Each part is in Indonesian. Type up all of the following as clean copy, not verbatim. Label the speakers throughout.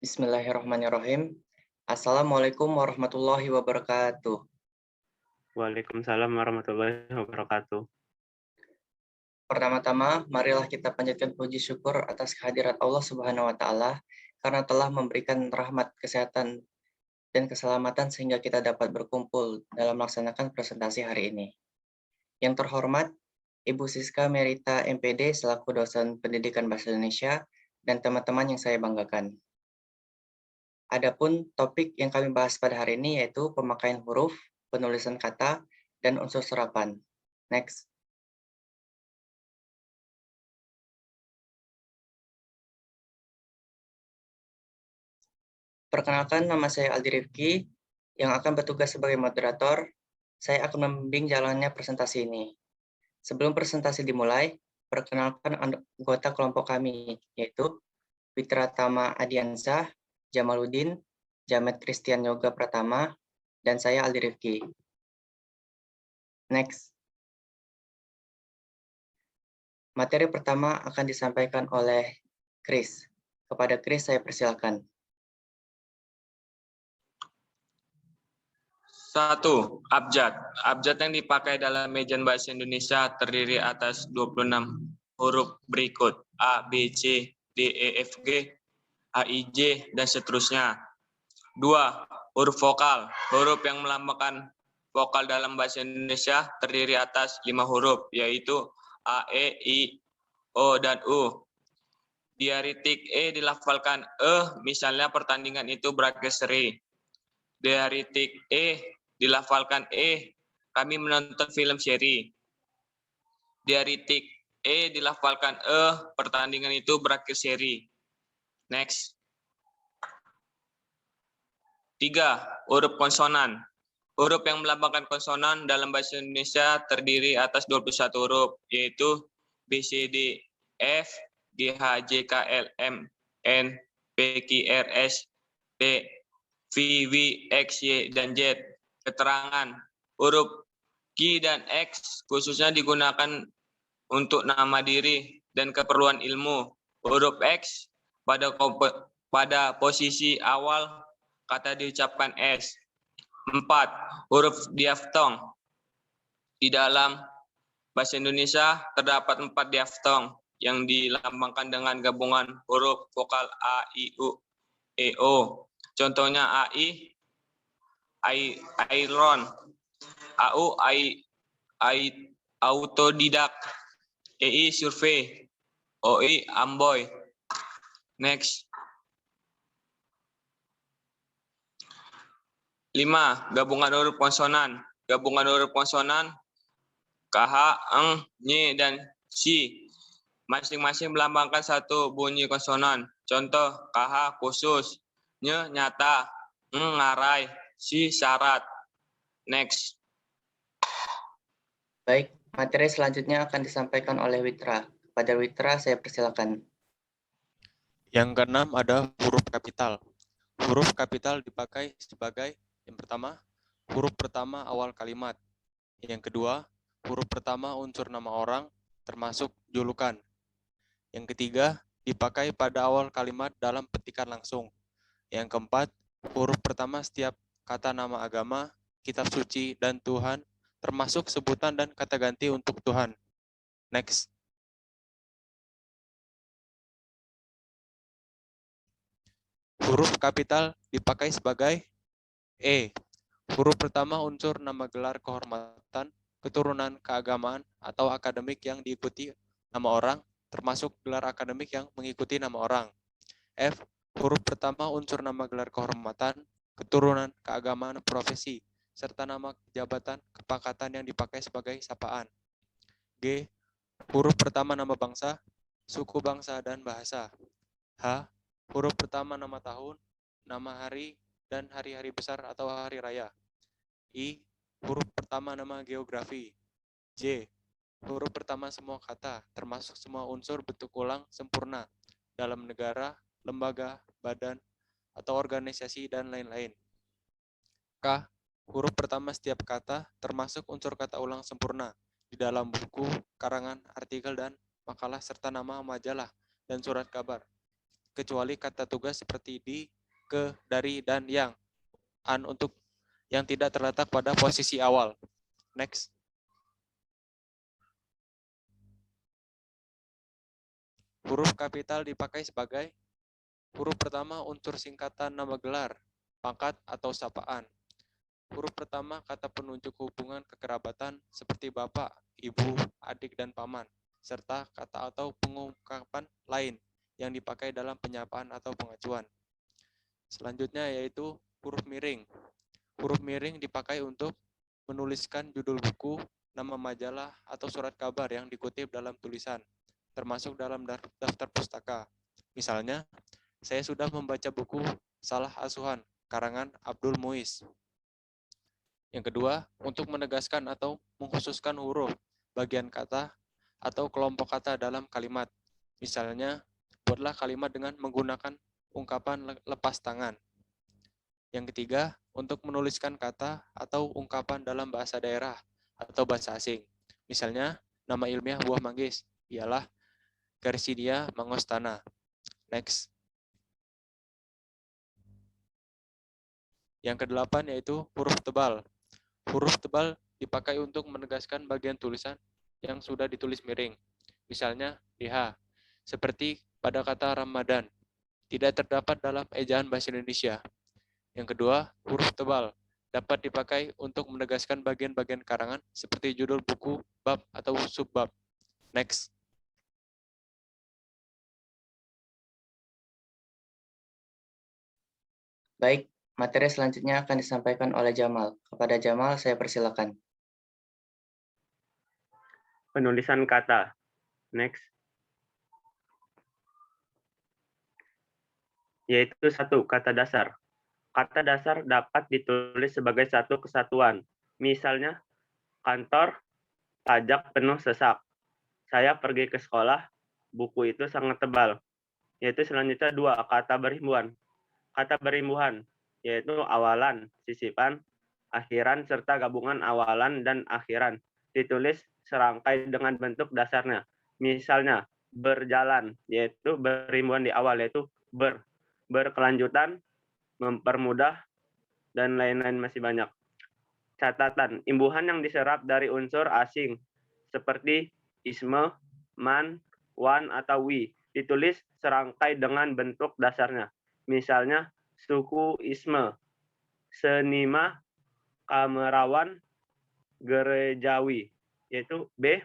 Speaker 1: Bismillahirrahmanirrahim. Assalamualaikum warahmatullahi wabarakatuh.
Speaker 2: Waalaikumsalam warahmatullahi wabarakatuh.
Speaker 1: Pertama-tama, marilah kita panjatkan puji syukur atas kehadirat Allah Subhanahu wa Ta'ala karena telah memberikan rahmat, kesehatan, dan keselamatan sehingga kita dapat berkumpul dalam melaksanakan presentasi hari ini. Yang terhormat, Ibu Siska Merita MPD selaku dosen pendidikan bahasa Indonesia dan teman-teman yang saya banggakan. Adapun topik yang kami bahas pada hari ini yaitu pemakaian huruf, penulisan kata, dan unsur serapan. Next. Perkenalkan, nama saya Aldi Rifki, yang akan bertugas sebagai moderator. Saya akan membimbing jalannya presentasi ini. Sebelum presentasi dimulai, perkenalkan anggota kelompok kami, yaitu Fitra Tama Adiansah, Jamaluddin, Jamet Christian Yoga Pratama, dan saya Aldi Rifki. Next. Materi pertama akan disampaikan oleh Chris. Kepada Chris saya persilakan.
Speaker 3: 1. Abjad. Abjad yang dipakai dalam Ejaan Bahasa Indonesia terdiri atas 26 huruf berikut: A, B, C, D, E, F, G, H, I, J, dan seterusnya. 2. Huruf vokal. Huruf yang melambangkan vokal dalam Bahasa Indonesia terdiri atas 5 huruf, yaitu A, E, I, O, dan U. Diaritik E dilafalkan misalnya pertandingan itu berakhir seri. Diaritik E dilafalkan kami menonton film seri. Diaritik E dilafalkan pertandingan itu berakhir seri. Next. 3. Huruf konsonan. Huruf yang melambangkan konsonan dalam bahasa Indonesia terdiri atas 21 huruf, yaitu B, C, D, F, G, H, J, K, L, M, N, P, Q, R, S, T, V, W, X, Y, dan Z. Keterangan. Huruf Q dan X khususnya digunakan untuk nama diri dan keperluan ilmu. Huruf X pada posisi awal kata diucapkan S. 4. Huruf diaftong. Di dalam bahasa Indonesia terdapat 4 diaftong yang dilambangkan dengan gabungan huruf vokal A, I, U, E, O. Contohnya AI, Iron, AU, autodidak, EI, survei, OI, amboy. Next. 5. Gabungan huruf konsonan. Gabungan huruf konsonan KH, eng, ny, dan si. Masing-masing melambangkan satu bunyi konsonan. Contoh KH khusus, ny nyata, eng ngarai, si syarat. Next.
Speaker 1: Baik, materi selanjutnya akan disampaikan oleh Witra. Kepada Witra saya persilakan.
Speaker 4: Yang keenam ada huruf kapital. Huruf kapital dipakai sebagai yang pertama, huruf pertama awal kalimat. Yang kedua, huruf pertama unsur nama orang, termasuk julukan. Yang ketiga, dipakai pada awal kalimat dalam petikan langsung. Yang keempat, huruf pertama setiap kata nama agama, kitab suci, dan Tuhan, termasuk sebutan dan kata ganti untuk Tuhan. Next. Huruf kapital dipakai sebagai E. Huruf pertama unsur nama gelar kehormatan, keturunan keagamaan, atau akademik yang diikuti nama orang, termasuk gelar akademik yang mengikuti nama orang. F. Huruf pertama unsur nama gelar kehormatan, keturunan keagamaan, profesi, serta nama jabatan kepangkatan yang dipakai sebagai sapaan. G. Huruf pertama nama bangsa, suku bangsa, dan bahasa. H. Huruf pertama nama tahun, nama hari, dan hari-hari besar atau hari raya. I. Huruf pertama nama geografi. J. Huruf pertama semua kata, termasuk semua unsur bentuk ulang sempurna dalam negara, lembaga, badan, atau organisasi, dan lain-lain. K. Huruf pertama setiap kata, termasuk unsur kata ulang sempurna di dalam buku, karangan, artikel, dan makalah, serta nama majalah dan surat kabar. kecuali kata tugas seperti di, ke, dari, dan yang. An untuk yang tidak terletak pada posisi awal. Next. Huruf kapital dipakai sebagai huruf pertama unsur singkatan nama gelar, pangkat, atau sapaan. Huruf pertama kata penunjuk hubungan kekerabatan seperti bapak, ibu, adik, dan paman, serta kata atau pengungkapan lain yang dipakai dalam penyapaan atau pengacuan. Selanjutnya yaitu huruf miring. Huruf miring dipakai untuk menuliskan judul buku, nama majalah, atau surat kabar yang dikutip dalam tulisan, termasuk dalam daftar pustaka. Misalnya, saya sudah membaca buku Salah Asuhan, karangan Abdul Muiz. Yang kedua, untuk menegaskan atau mengkhususkan huruf, bagian kata, atau kelompok kata dalam kalimat. Misalnya, buatlah kalimat dengan menggunakan ungkapan lepas tangan. Yang ketiga, untuk menuliskan kata atau ungkapan dalam bahasa daerah atau bahasa asing. Misalnya, nama ilmiah buah manggis ialah Garcinia mangostana. Next. Yang kedelapan yaitu huruf tebal. Huruf tebal dipakai untuk menegaskan bagian tulisan yang sudah ditulis miring. Misalnya, DH, seperti pada kata Ramadan, tidak terdapat dalam ejaan bahasa Indonesia. Yang kedua, huruf tebal dapat dipakai untuk menegaskan bagian-bagian karangan seperti judul buku, bab, atau subbab. Next.
Speaker 1: Baik, materi selanjutnya akan disampaikan oleh Jamal. Kepada Jamal, saya persilakan.
Speaker 2: Penulisan kata. Next. Yaitu 1. Kata dasar. Kata dasar dapat ditulis sebagai satu kesatuan. Misalnya, kantor, pajak penuh sesak. Saya pergi ke sekolah, buku itu sangat tebal. Yaitu selanjutnya 2. Kata berimbuhan. Kata berimbuhan, yaitu awalan, sisipan, akhiran, serta gabungan awalan dan akhiran. Ditulis serangkai dengan bentuk dasarnya. Misalnya, berjalan, yaitu berimbuhan di awal, yaitu berkelanjutan, mempermudah, dan lain-lain masih banyak. Catatan, imbuhan yang diserap dari unsur asing, seperti isme, man, wan, atau wi, ditulis serangkai dengan bentuk dasarnya. Misalnya, suku isme, senima, kamerawan, gerejawi, yaitu B.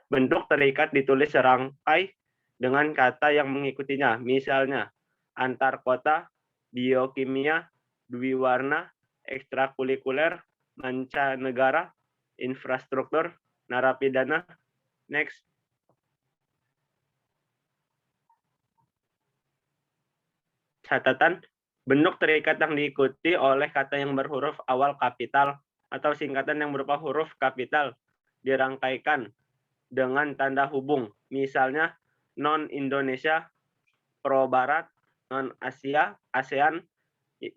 Speaker 2: Bentuk terikat ditulis serangkai dengan kata yang mengikutinya. Misalnya, antar kota, biokimia, dwiwarna, ekstrakurikuler, mancanegara, infrastruktur, narapidana. Next. Catatan, bentuk terikat yang diikuti oleh kata yang berhuruf awal kapital atau singkatan yang berupa huruf kapital dirangkaikan dengan tanda hubung. Misalnya, non-Indonesia, pro-Barat, non-Asia, ASEAN,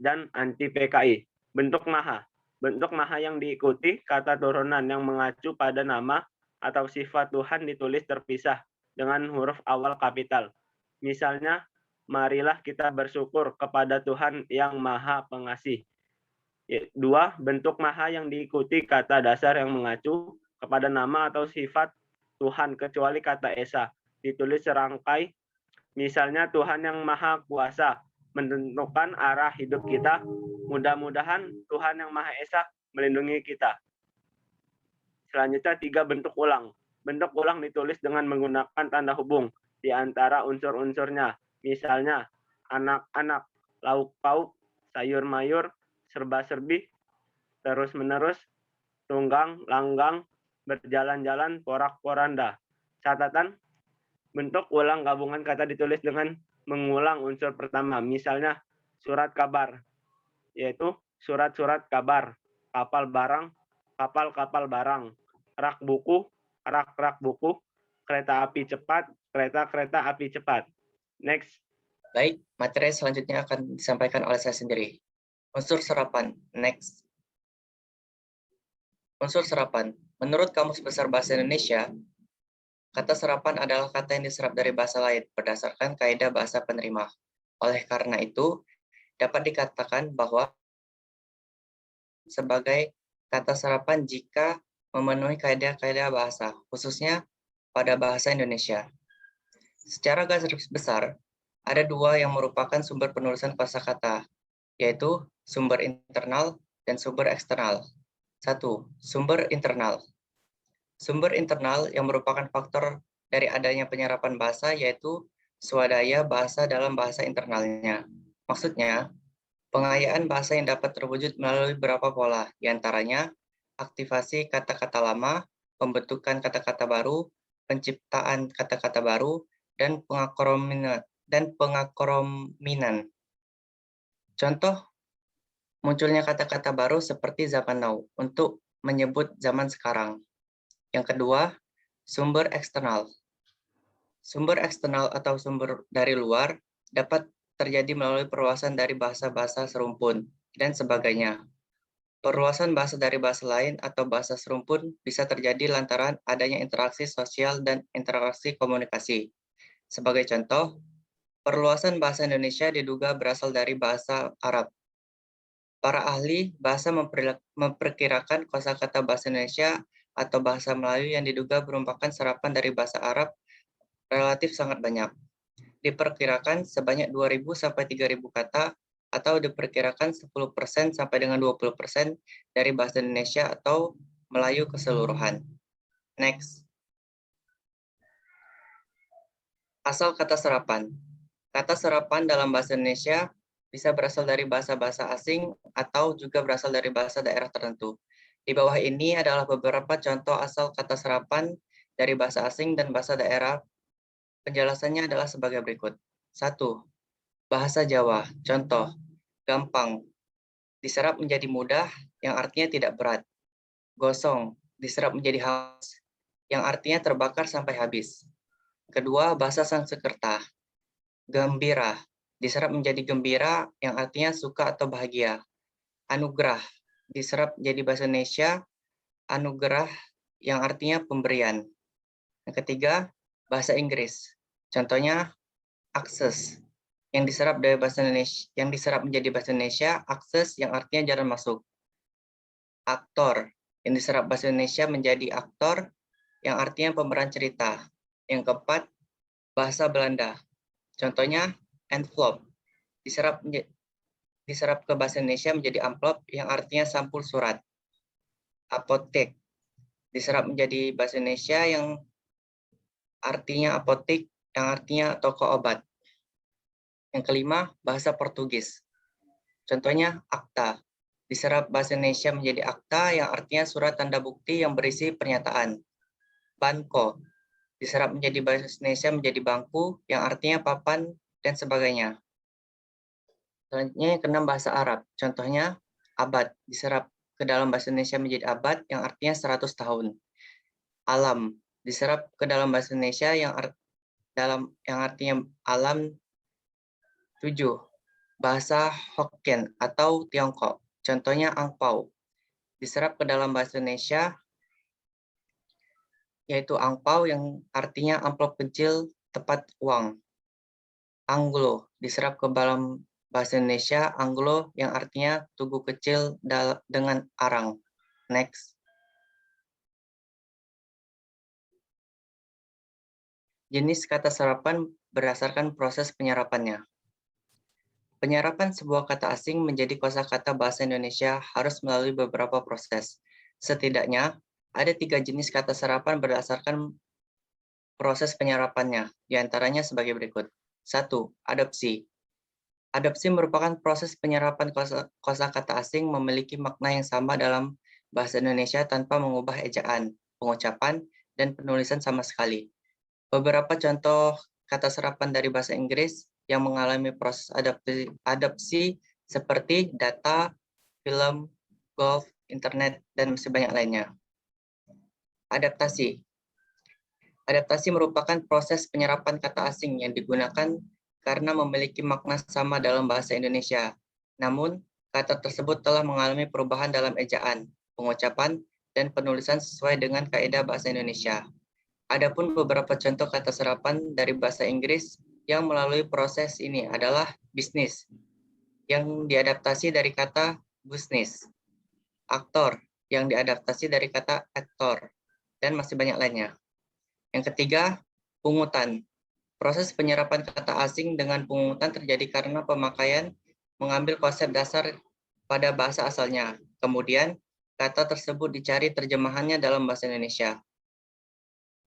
Speaker 2: dan anti-PKI. Bentuk maha. Bentuk maha yang diikuti kata turunan yang mengacu pada nama atau sifat Tuhan ditulis terpisah dengan huruf awal kapital. Misalnya, marilah kita bersyukur kepada Tuhan yang Maha Pengasih. 2. Bentuk maha yang diikuti kata dasar yang mengacu kepada nama atau sifat Tuhan kecuali kata esa. Ditulis serangkai. Misalnya, Tuhan yang Maha Kuasa menentukan arah hidup kita. Mudah-mudahan Tuhan yang Maha Esa melindungi kita. Selanjutnya 3. Bentuk ulang. Bentuk ulang ditulis dengan menggunakan tanda hubung di antara unsur-unsurnya. Misalnya, anak-anak, lauk pauk, sayur mayur, serba-serbi, terus-menerus, tunggang, langgang, berjalan-jalan, porak-poranda. Catatan, bentuk ulang gabungan kata ditulis dengan mengulang unsur pertama. Misalnya, surat kabar, yaitu surat-surat kabar, kapal barang, kapal-kapal barang, rak buku, rak-rak buku, kereta api cepat, kereta-kereta api cepat. Next.
Speaker 1: Baik, materi selanjutnya akan disampaikan oleh saya sendiri. Unsur serapan. Next. Unsur serapan. Menurut Kamus Besar Bahasa Indonesia, kata serapan adalah kata yang diserap dari bahasa lain berdasarkan kaidah bahasa penerima. Oleh karena itu, dapat dikatakan bahwa sebagai kata serapan jika memenuhi kaidah-kaidah bahasa, khususnya pada bahasa Indonesia. Secara garis besar, ada dua yang merupakan sumber penulisan kosakata, yaitu sumber internal dan sumber eksternal. 1. Sumber internal. Sumber internal yang merupakan faktor dari adanya penyerapan bahasa yaitu swadaya bahasa dalam bahasa internalnya. Maksudnya, pengayaan bahasa yang dapat terwujud melalui beberapa pola, diantaranya aktivasi kata-kata lama, pembentukan kata-kata baru, penciptaan kata-kata baru, dan pengakrominan. Contoh munculnya kata-kata baru seperti zaman now untuk menyebut zaman sekarang. Yang kedua, sumber eksternal. Sumber eksternal atau sumber dari luar dapat terjadi melalui perluasan dari bahasa-bahasa serumpun dan sebagainya. Perluasan bahasa dari bahasa lain atau bahasa serumpun bisa terjadi lantaran adanya interaksi sosial dan interaksi komunikasi. Sebagai contoh, perluasan bahasa Indonesia diduga berasal dari bahasa Arab. Para ahli bahasa memperkirakan kosakata bahasa Indonesia atau bahasa Melayu yang diduga merupakan serapan dari bahasa Arab relatif sangat banyak. Diperkirakan sebanyak 2.000 sampai 3.000 kata atau diperkirakan 10% sampai dengan 20% dari bahasa Indonesia atau Melayu keseluruhan. Next. Asal kata serapan. Kata serapan dalam bahasa Indonesia bisa berasal dari bahasa-bahasa asing atau juga berasal dari bahasa daerah tertentu. Di bawah ini adalah beberapa contoh asal kata serapan dari bahasa asing dan bahasa daerah. Penjelasannya adalah sebagai berikut. 1. Bahasa Jawa. Contoh, gampang, diserap menjadi mudah, yang artinya tidak berat. Gosong, diserap menjadi hangus, yang artinya terbakar sampai habis. Kedua, bahasa Sanskerta. Gembira, diserap menjadi gembira, yang artinya suka atau bahagia. Anugerah, diserap menjadi bahasa Indonesia, anugerah, yang artinya pemberian. Yang ketiga, bahasa Inggris. Contohnya, akses, yang diserap dari bahasa Indonesia, yang diserap menjadi bahasa Indonesia, akses, yang artinya jalan masuk. Aktor, yang diserap bahasa Indonesia menjadi aktor, yang artinya pemeran cerita. Yang keempat, bahasa Belanda. Contohnya, envelope, diserap ke bahasa Indonesia menjadi amplop, yang artinya sampul surat. Apotek, diserap menjadi bahasa Indonesia yang artinya apotek, yang artinya toko obat. Yang kelima, bahasa Portugis. Contohnya, akta, diserap bahasa Indonesia menjadi akta, yang artinya surat tanda bukti yang berisi pernyataan. Banko, diserap menjadi bahasa Indonesia menjadi bangku, yang artinya papan, dan sebagainya. Selanjutnya yang keenam, bahasa Arab. Contohnya, abad, diserap ke dalam bahasa Indonesia menjadi abad, yang artinya 100 tahun. Alam, diserap ke dalam bahasa Indonesia yang artinya alam. 7. Bahasa Hokkien atau Tiongkok. Contohnya angpau, diserap ke dalam bahasa Indonesia yaitu angpau yang artinya amplop kecil tepat uang. Anglo, diserap ke dalam bahasa Indonesia anglo yang artinya tugu kecil dengan arang. Next. Jenis kata serapan berdasarkan proses penyerapannya. Penyerapan sebuah kata asing menjadi kosakata bahasa Indonesia harus melalui beberapa proses. Setidaknya, ada 3 jenis kata serapan berdasarkan proses penyerapannya, diantaranya sebagai berikut. 1. Adopsi. Adopsi merupakan proses penyerapan kosakata asing memiliki makna yang sama dalam bahasa Indonesia tanpa mengubah ejaan, pengucapan, dan penulisan sama sekali. Beberapa contoh kata serapan dari bahasa Inggris yang mengalami proses adopsi seperti data, film, golf, internet, dan masih banyak lainnya. Adaptasi. Adaptasi merupakan proses penyerapan kata asing yang digunakan karena memiliki makna sama dalam bahasa Indonesia. Namun, kata tersebut telah mengalami perubahan dalam ejaan, pengucapan, dan penulisan sesuai dengan kaidah bahasa Indonesia. Adapun beberapa contoh kata serapan dari bahasa Inggris yang melalui proses ini adalah bisnis, yang diadaptasi dari kata business. Aktor, yang diadaptasi dari kata aktor, dan masih banyak lainnya. Yang ketiga, pungutan. Proses penyerapan kata asing dengan pungutan terjadi karena pemakaian mengambil konsep dasar pada bahasa asalnya. Kemudian, kata tersebut dicari terjemahannya dalam bahasa Indonesia.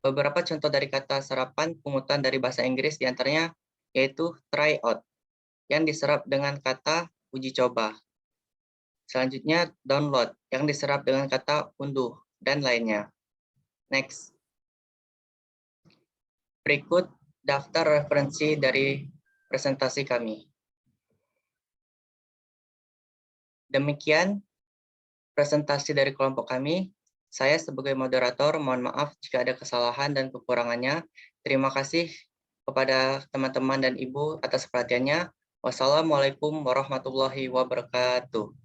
Speaker 1: Beberapa contoh dari kata serapan pungutan dari bahasa Inggris diantaranya yaitu try out, yang diserap dengan kata uji coba. Selanjutnya, download, yang diserap dengan kata unduh, dan lainnya. Next. Berikut daftar referensi dari presentasi kami. Demikian presentasi dari kelompok kami. Saya sebagai moderator, mohon maaf jika ada kesalahan dan kekurangannya. Terima kasih kepada teman-teman dan Ibu atas perhatiannya. Wassalamualaikum warahmatullahi wabarakatuh.